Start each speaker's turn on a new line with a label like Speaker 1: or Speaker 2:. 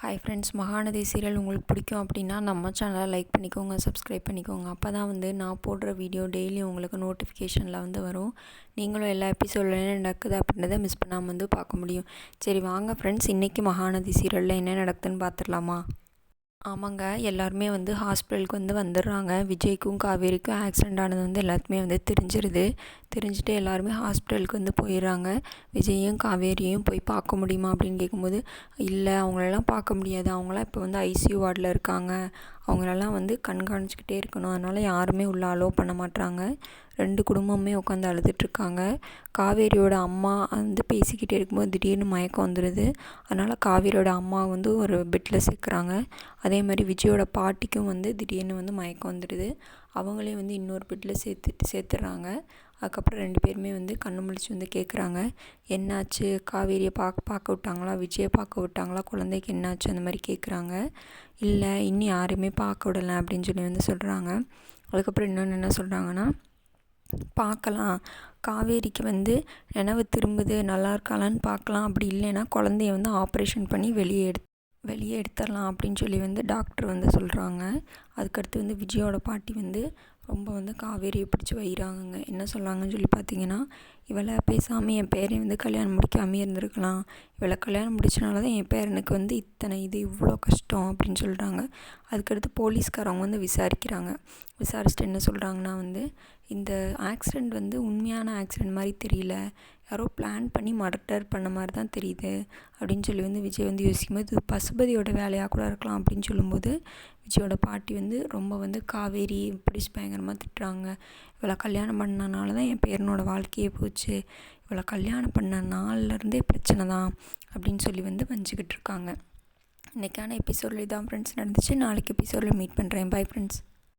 Speaker 1: Hi friends, Mahanadi serial உங்களுக்கு பிடிக்கும் அப்படின்னா நம்ம சேனலை லைக் பண்ணிக்கோங்க, சப்ஸ்கிரைப் பண்ணிக்கோங்க. அப்போ தான் நான் போடுற வீடியோ டெய்லி உங்களுக்கு நோட்டிஃபிகேஷனில் வரும். நீங்களும் எல்லா எபிசோடில் என்ன நடக்குது அப்படின்றத மிஸ் பண்ணாமல் பார்க்க முடியும். சரி வாங்க ஃப்ரெண்ட்ஸ், இன்றைக்கி மகாநதி சீரியலில் என்ன நடக்குதுன்னு பார்த்துடலாமா? ஆமாங்க, எல்லாருமே ஹாஸ்பிட்டலுக்கு வந்துடுறாங்க. விஜய்க்கும் காவேரிக்கும் ஆக்சிடெண்ட் ஆனது எல்லாத்துக்குமே தெரிஞ்சுட்டு எல்லாருமே ஹாஸ்பிட்டலுக்கு போயிடுறாங்க. விஜயும் காவேரியும் போய் பார்க்க முடியுமா அப்படின்னு கேட்கும்போது, இல்லை அவங்களெல்லாம் பார்க்க முடியாது, அவங்களாம் இப்போ ஐசியூ வார்டில் இருக்காங்க, அவங்களெல்லாம் கண்காணிச்சிக்கிட்டே இருக்கணும், அதனால் யாருமே உள்ள அலோவ் பண்ண மாட்டாங்க. 2 குடும்பமே உட்காந்து அழுதுட்ருக்காங்க. காவேரியோட அம்மா பேசிக்கிட்டே இருக்கும்போது திடீர்னு மயக்கம் வந்துடுது. அதனால் காவேரியோட அம்மா ஒரு பெட்டில் சேர்க்குறாங்க. அதே மாதிரி விஜயோட பாட்டிக்கும் திடீர்னு மயக்கம் வந்துடுது. அவங்களையும் இன்னொரு பெட்டில் சேர்த்துடுறாங்க. அதுக்கப்புறம் 2 பேருமே கண்ணு முழிச்சு கேட்குறாங்க, என்னாச்சு, காவேரியை பார்க்க விட்டாங்களா, விஜயை பார்க்க விட்டாங்களா, குழந்தைக்கு என்னாச்சு, அந்த மாதிரி கேட்குறாங்க. இல்லை இன்னும் யாரையுமே பார்க்க விடலை அப்படின்னு சொல்லி சொல்கிறாங்க. அதுக்கப்புறம் இன்னொன்று என்ன சொல்கிறாங்கன்னா, பார்க்கலாம், காவேரிக்கு நினைவு திரும்புது, நல்லா இருக்காளான்னு பார்க்கலாம், அப்படி இல்லைன்னா குழந்தைய ஆப்ரேஷன் பண்ணி வெளியே எடுத்துடலாம் அப்படின்னு சொல்லி டாக்டர் சொல்கிறாங்க. அதுக்கடுத்து விஜயோட பாட்டி ரொம்ப காவேரியை பிடிச்சி வைகிறாங்கங்க. என்ன சொல்கிறாங்கன்னு சொல்லி பார்த்தீங்கன்னா, இவளை பேசாமல் என் பேரை கல்யாணம் முடிக்காமே இருந்திருக்கலாம், இவளை கல்யாணம் முடிச்சனால தான் என் பேரனுக்கு இத்தனை இவ்வளோ கஷ்டம் அப்படின்னு சொல்கிறாங்க. அதுக்கடுத்து போலீஸ்காரவங்க விசாரிக்கிறாங்க. விசாரிச்சுட்டு என்ன சொல்கிறாங்கன்னா, இந்த ஆக்சிடெண்ட் உண்மையான ஆக்சிடெண்ட் மாதிரி தெரியல, யாரோ பிளான் பண்ணி மர்டர் பண்ண மாதிரி தான் தெரியுது அப்படின்னு சொல்லி விஜய் யோசிக்கும்போது, இது பசுபதியோட வேலையாக கூட இருக்கலாம் அப்படின்னு சொல்லும்போது, விஜயோட பாட்டி ரொம்ப காவேரி பிடிச்சி பயங்கரமாக திட்டுறாங்க. இவளை கல்யாணம் பண்ணனால தான் என் பேரனோட வாழ்க்கையே போச்சு, இவளை கல்யாணம் பண்ண நாள்லேருந்தே பிரச்சனை தான் அப்படின்னு சொல்லி வஞ்சிக்கிட்டு இருக்காங்க. இன்றைக்கான எபிசோடில் இதான் ஃப்ரெண்ட்ஸ் நடந்துச்சு. நாளைக்கு எபிசோடில் மீட் பண்ணுறேன். Bye friends.